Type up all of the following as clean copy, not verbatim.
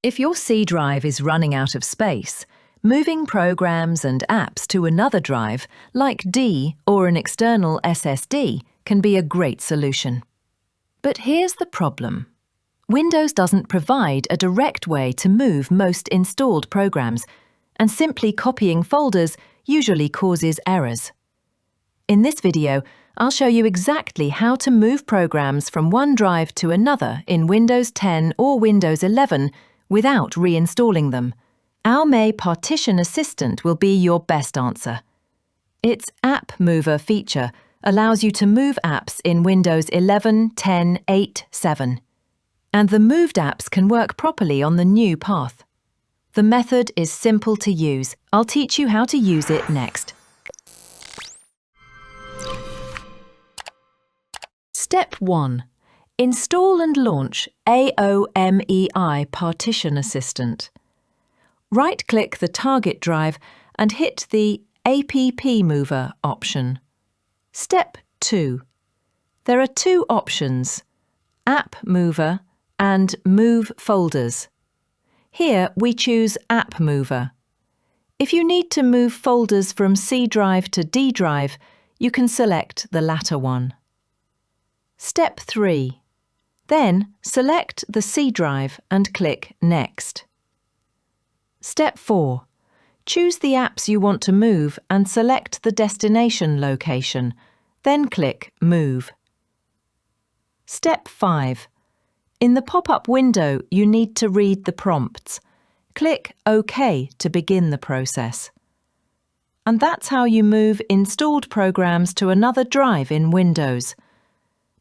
If your C drive is running out of space, moving programs and apps to another drive, like D or an external SSD, can be a great solution. But here's the problem. Windows doesn't provide a direct way to move most installed programs, and simply copying folders usually causes errors. In this video, I'll show you exactly how to move programs from one drive to another in Windows 10 or Windows 11 without reinstalling them. Our May Partition Assistant will be your best answer. Its App Mover feature allows you to move apps in Windows 11, 10, 8, 7. And the moved apps can work properly on the new path. The method is simple to use. I'll teach you how to use it next. Step 1. Install and launch AOMEI Partition Assistant. Right-click the target drive and hit the APP Mover option. Step 2. There are two options, App Mover and Move Folders. Here we choose App Mover. If you need to move folders from C drive to D drive, you can select the latter one. Step 3. Then select the C drive and click Next. Step 4. Choose the apps you want to move and select the destination location, then click Move. Step 5. In the pop-up window, you need to read the prompts. Click OK to begin the process. And that's how you move installed programs to another drive in Windows.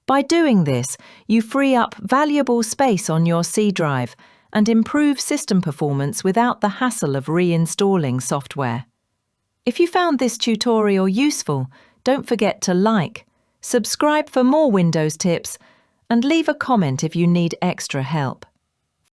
By doing this, you free up valuable space on your C drive and improve system performance without the hassle of reinstalling software. If you found this tutorial useful, don't forget to like, subscribe for more Windows tips, and leave a comment if you need extra help.